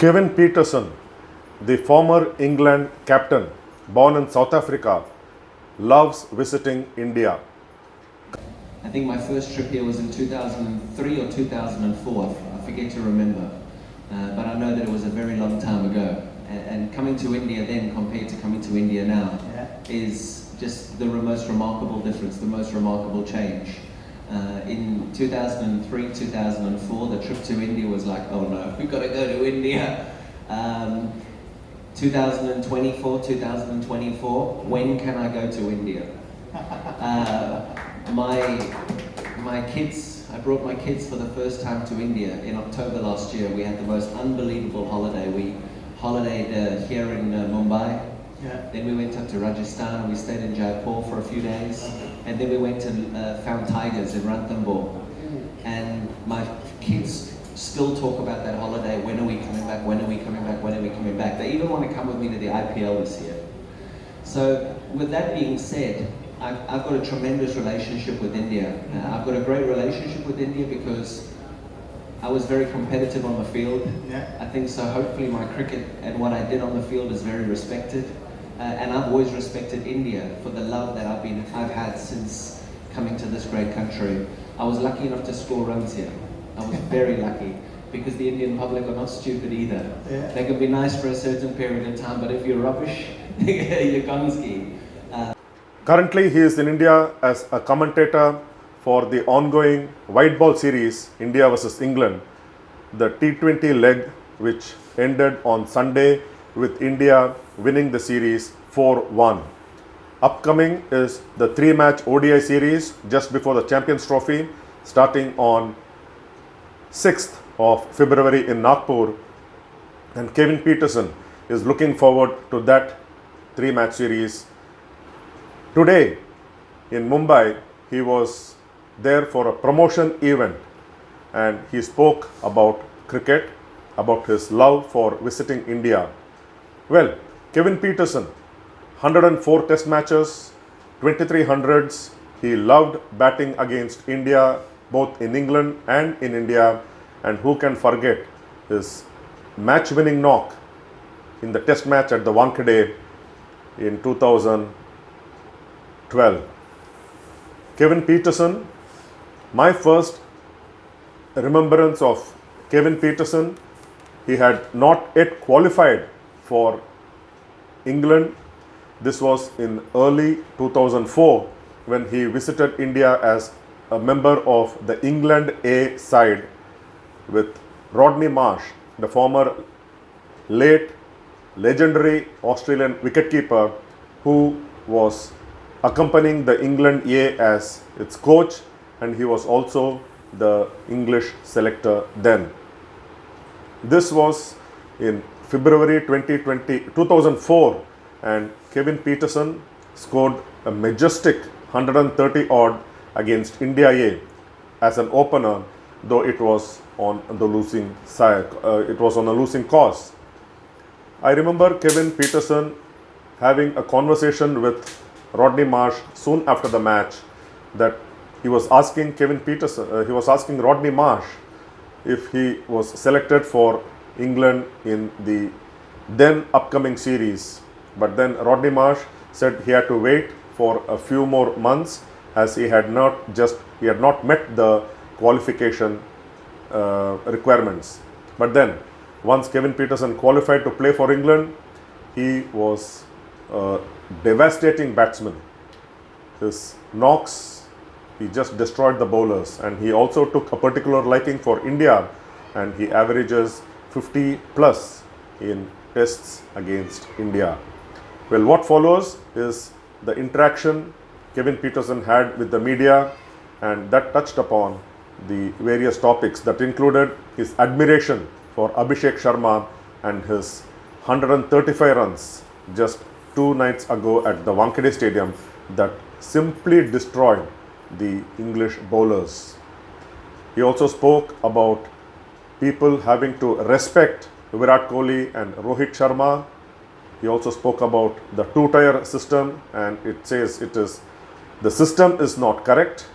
Kevin Pietersen, the former England captain, born in South Africa, loves visiting India. I think my first trip here was in 2003 or 2004, I forget to remember. But I know that it was a very long time ago. And coming to India then compared to coming to India now is just the most remarkable difference, the most remarkable change. In 2003, 2004, the trip to India was like, oh no, we've got to go to India. 2024, 2024, when can I go to India? My kids, I brought my kids for the first time to India in October last year. We had the most unbelievable holiday. We holidayed here in Mumbai. Then we went up to Rajasthan. We stayed in Jaipur for a few days. And then we went to found tigers in Ranthambore. And my kids still talk about that holiday. When are we coming back? When are we coming back? When are we coming back? They even want to come with me to the IPL this year. So with that being said, I've got a tremendous relationship with India. I've got a great relationship with India because I was very competitive on the field. I think so. Hopefully my cricket and what I did on the field is very respected. And I've always respected India for the love that I've had since coming to this great country. I was lucky enough to score runs here. I was very lucky because the Indian public are not stupid either. They can be nice for a certain period of time, but if you're rubbish, you're gonski. Currently, he is in India as a commentator for the ongoing white ball series, India versus England, the T20 leg, which ended on Sunday with India winning the series 4-1. Upcoming is the 3-match ODI series just before the Champions Trophy, starting on 6th of February in Nagpur. And Kevin Pietersen is looking forward to that 3-match series. Today in Mumbai, he was there for a promotion event and he spoke about cricket, about his love for visiting India. Well, Kevin Pietersen, 104 test matches, 23 hundreds. He loved batting against India, both in England and in India. And who can forget his match-winning knock in the test match at the Wankhede in 2012. Kevin Pietersen, my first remembrance of Kevin Pietersen, he had not yet qualified for England. This was in early 2004 when he visited India as a member of the England A side with Rodney Marsh, the former late legendary Australian wicketkeeper who was accompanying the England A as its coach, and he was also the English selector then. This was in February 2004 and Kevin Pietersen scored a majestic 130 odd against India A as an opener, though it was on the losing side. It was on a losing cause. I remember Kevin Pietersen having a conversation with Rodney Marsh soon after the match that he was asking Rodney Marsh if he was selected for England in the then upcoming series. But then Rodney Marsh said he had to wait for a few more months as he had not met the qualification requirements. But then once Kevin Pietersen qualified to play for England, he was a devastating batsman. His knocks, he just destroyed the bowlers, and he also took a particular liking for India, and he averages 50 plus in tests against India. Well, what follows is the interaction Kevin Pietersen had with the media, and that touched upon the various topics that included his admiration for Abhishek Sharma and his 135 runs just 2 nights ago at the Wankhede Stadium that simply destroyed the English bowlers. He also spoke about people having to respect Virat Kohli and Rohit Sharma. He also spoke about the two-tier system, and it says the system is not correct.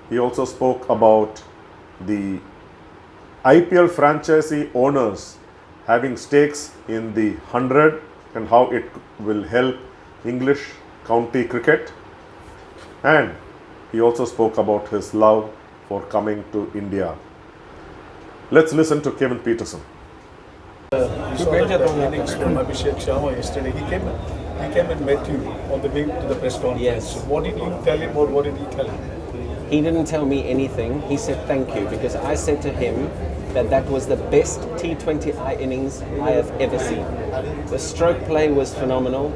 He also spoke about the IPL franchisee owners having stakes in the 100 and how it will help English county cricket. And he also spoke about his love for coming to India. Let's listen to Kevin Pietersen. You made that one innings from Abhishek Sharma yesterday. He came and met you on the way to the press conference. Yes. What did you tell him, or what did he tell you? He didn't tell me anything. He said thank you because I said to him that was the best T20I innings I have ever seen. The stroke play was phenomenal.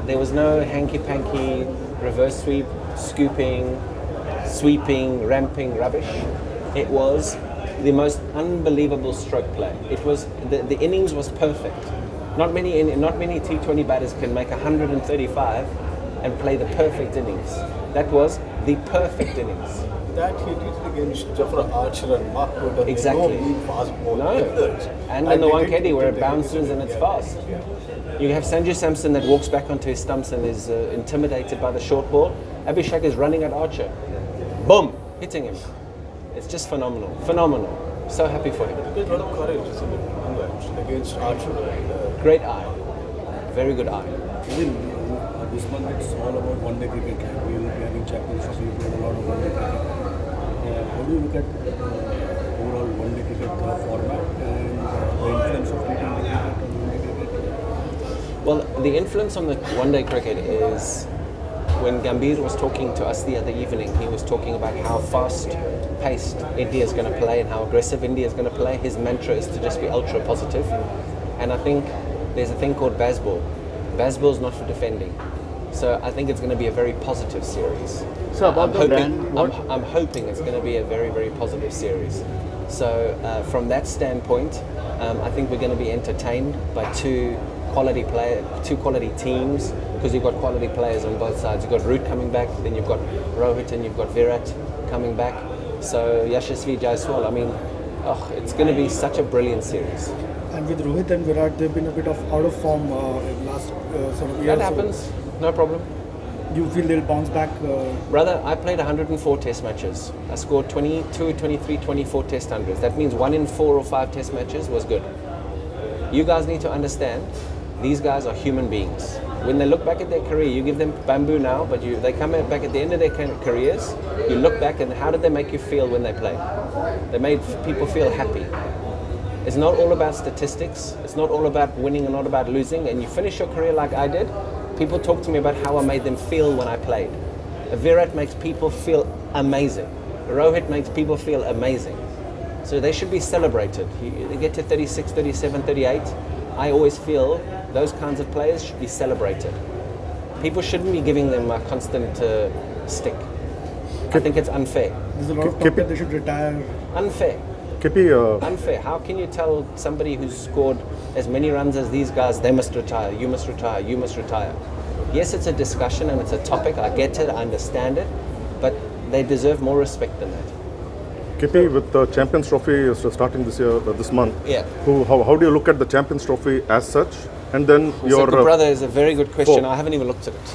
There was no hanky-panky reverse sweep, scooping, sweeping, ramping rubbish. It was the most unbelievable stroke play. It was the innings was perfect. Not many T20 batters can make 135 and play the perfect innings. That was the perfect innings. That he did against Chakravarthy and Mark Wood. Exactly. No fast ball. No. And in the Wankhede where it bounces and it's fast. You have Sanju Samson that walks back onto his stumps and is intimidated by the short ball. Abhishek is running at Archer. Boom! Hitting him. It's just phenomenal. Phenomenal. So happy for him. There's a lot of courage, isn't it, against Archer. Great eye. Very good eye. Even this month it's all about one-day cricket. We will be having Champions Trophy, we played a lot of one-day cricket. How do you look at overall one-day cricket format and the influence of T20 cricket on one-day cricket? Well, the influence on the one-day cricket is when Gambhir was talking to us the other evening, he was talking about how fast-paced India is going to play and how aggressive India is going to play. His mantra is to just be ultra-positive. And I think there's a thing called Bazball. Bazball is not for defending. So I think it's going to be a very positive series. So about I'm hoping it's going to be a very, very positive series. So from that standpoint, I think we're going to be entertained by two quality teams, because you've got quality players on both sides. You've got Root coming back, then you've got Rohit and you've got Virat coming back. So Yashasvi Jaiswal, I mean, it's going to be such a brilliant series. And with Rohit and Virat, they've been a bit out of form in last sort of years. That happens, no problem. You feel they'll bounce back? Brother, I played 104 test matches. I scored 22, 23, 24 test hundreds. That means 1 in 4 or 5 test matches was good. You guys need to understand, these guys are human beings. When they look back at their career, you give them bamboo now, but they come back at the end of their careers, you look back and how did they make you feel when they played? They made people feel happy. It's not all about statistics. It's not all about winning and not about losing. And you finish your career like I did, people talk to me about how I made them feel when I played. Virat makes people feel amazing. Rohit makes people feel amazing. So they should be celebrated. You get to 36, 37, 38. I always feel those kinds of players should be celebrated. People shouldn't be giving them a constant stick. I think it's unfair. There's a lot of talk that they should retire. Unfair. Unfair. How can you tell somebody who's scored as many runs as these guys, they must retire, you must retire, you must retire? Yes, it's a discussion and it's a topic. I get it, I understand it, but they deserve more respect than that. Kippy, with the Champions Trophy starting this month, Yeah. How do you look at the Champions Trophy as such? And then your brother is a very good question. I haven't even looked at it.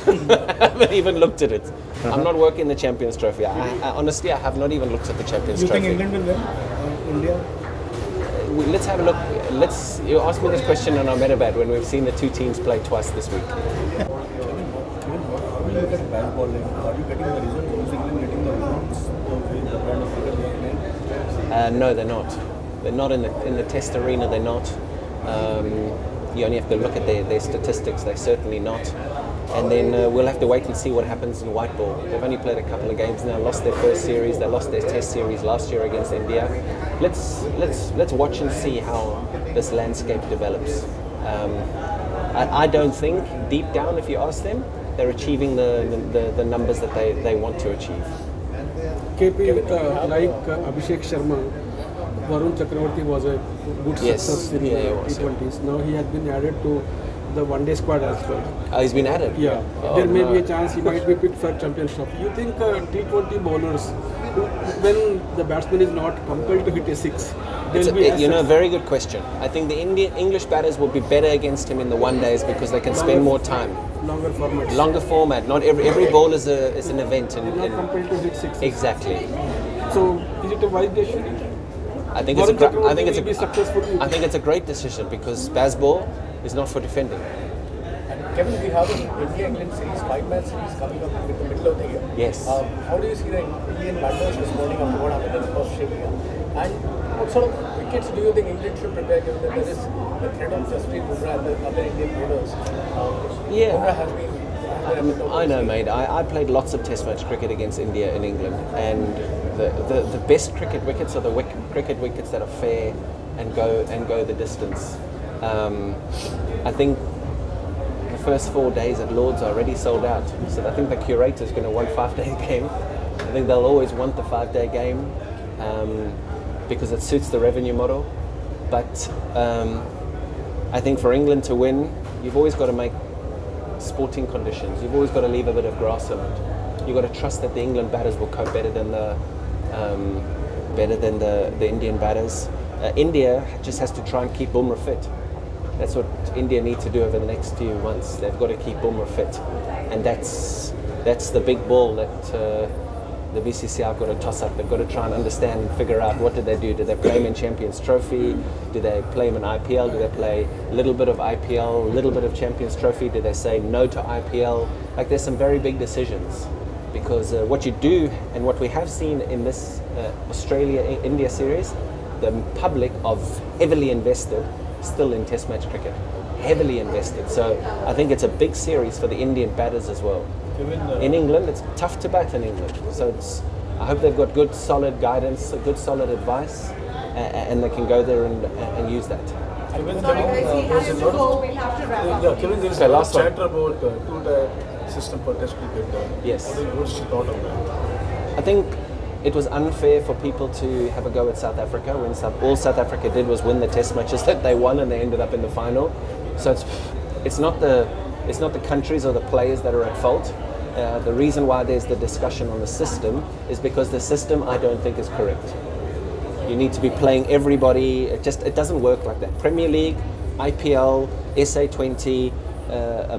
I haven't even looked at it. I'm not working the Champions Trophy. Honestly, I have not even looked at the Champions You Trophy. think England will win? India? Let's have a look. You asked me this question on our Metabad when we've seen the two teams play twice this week. How do you look at baseball? Are you getting the results? Is England getting the results the brand of cricket they are playing? No, they're not. They're not in the Test arena. They're not. You only have to look at their statistics. They're certainly not. And then we'll have to wait and see what happens in white ball. They've only played a couple of games now. Lost their first series. They lost their Test series last year against India. Let's watch and see how this landscape develops. I don't think deep down, if you ask them, they're achieving the numbers that they want to achieve. KP, Abhishek Sharma, Varun Chakravarthy was a good success in T20s. Now he has been added to the one-day squad as well. He's been added? Yeah. There may be a chance he might be picked for championship. You think T20 bowlers, when the batsman is not compelled to hit a six, it's a very good question. I think the English batters will be better against him in the one days because they can spend more time. Longer format. Not every ball is an event. Not compelled to hit six. Exactly. So is it a wise decision? I think it's a Varun I think it's will be successful. I think it's a great decision because baseball is not for defending. And Kevin, we have an India-England series, 5-match series coming up in the middle of the year. Yes. How do you see the Indian batters responding after what happened in Australia? And what sort of wickets do you think England should prepare given that there is the threat of Jasprit Bumrah and the other Indian bowlers? Bumrah has been I know, mate. I played lots of Test match cricket against India in England, and the best cricket wickets are the cricket wickets that are fair and go the distance. I think the first 4 days at Lord's are already sold out, so I think the curator's going to want 5-day game. I think they'll always want the 5-day game because it suits the revenue model. But I think for England to win, you've always got to make sporting conditions. You've always got to leave a bit of grass on it. You've got to trust that the England batters will cope better than the Indian batters. India just has to try and keep Bumrah fit. That's what India need to do over the next few months. They've got to keep Bumrah fit, and that's the big ball that the BCCI have got to toss up. They've got to try and understand and figure out what did they do. Did they play him in Champions Trophy? Did they play him in IPL? Did they play a little bit of IPL, a little bit of Champions Trophy? Did they say no to IPL? Like there's some very big decisions because what you do and what we have seen in this Australia-India series, the public are heavily invested still in Test match cricket. Heavily invested. So I think it's a big series for the Indian batters as well. In England, it's tough to bat in England. So I hope they've got good, solid guidance, good, solid advice, and they can go there and use that. Sorry guys, he has to go. We'll have to wrap up. Yeah, Kevin, there is Okay, a lot last of one. chatter about two-tier system for Test cricket. Yes. What's your thought on that? I think it was unfair for people to have a go at South Africa when all South Africa did was win the Test matches that they won, and they ended up in the final. So it's not the countries or the players that are at fault. The reason why there's the discussion on the system is because the system I don't think is correct. You need to be playing everybody. It doesn't work like that. Premier League, IPL, SA20,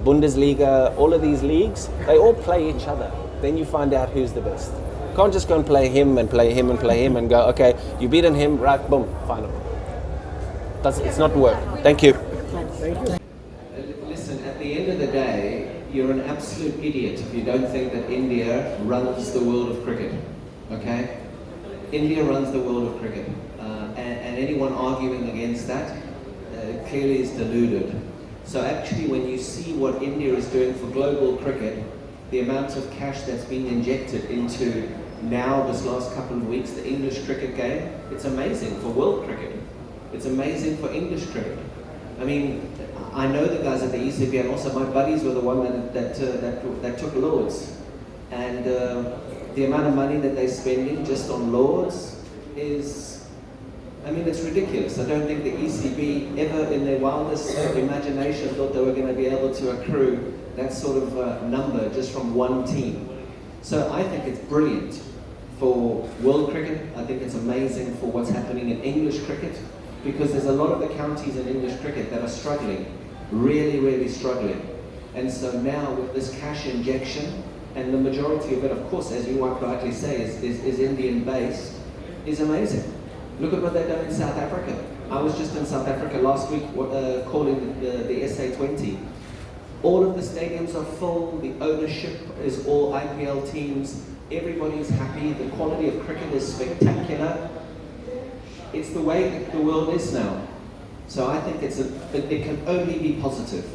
Bundesliga, all of these leagues, they all play each other. Then you find out who's the best. You can't just go and play him and play him and play him and go, okay, you beaten him, right, boom, final. It's not work. Thank you. Listen, at the end of the day, you're an absolute idiot if you don't think that India runs the world of cricket. Okay? India runs the world of cricket. And anyone arguing against that clearly is deluded. So actually, when you see what India is doing for global cricket, the amount of cash that's being injected into now this last couple of weeks, the English cricket game, it's amazing for world cricket. It's amazing for English cricket. I mean, I know the guys at the ECB, and also my buddies were the one that took Lords, and the amount of money that they're spending just on Lords is, I mean, it's ridiculous. I don't think the ECB ever in their wildest imagination thought they were going to be able to accrue that sort of number just from one team. So I think it's brilliant for world cricket. I think it's amazing for what's happening in English cricket, because there's a lot of the counties in English cricket that are struggling, really, really struggling. And so now with this cash injection, and the majority of it, of course, as you quite rightly say, is Indian-based, is amazing. Look at what they've done in South Africa. I was just in South Africa last week calling the SA20. All of the stadiums are full, the ownership is all IPL teams, everybody's happy, the quality of cricket is spectacular. It's the way that the world is now. So I think it can only be positive.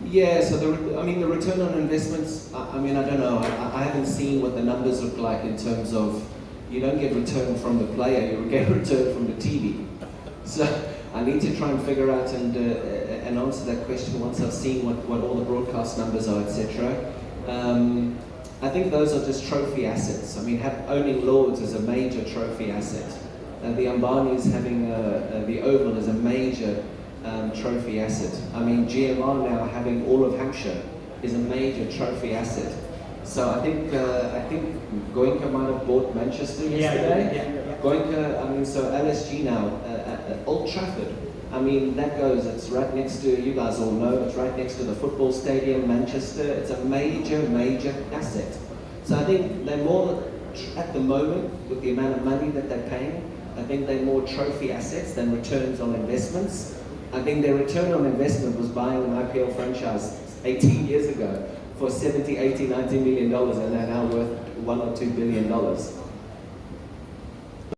Yeah, so the return on investments, I don't know, I haven't seen what the numbers look like in terms of, you don't get return from the player, you get return from the TV. So I need to try and figure out and answer that question once I've seen what all the broadcast numbers are, etc. I think those are just trophy assets. I mean, owning Lords is a major trophy asset. The Ambanis having the Oval is a major trophy asset. I mean, GMR now having all of Hampshire is a major trophy asset. So I think Goenka might have bought Manchester yesterday. Yeah. Goenka, so LSG now at Old Trafford. I mean, that goes, it's right next to, you guys all know, it's right next to the football stadium, Manchester. It's a major, major asset. So I think they're more, at the moment, with the amount of money that they're paying, I think they're more trophy assets than returns on investments. I think their return on investment was buying an IPL franchise 18 years ago for 70, 80, 90 million dollars, and they're now worth $1 or $2 billion.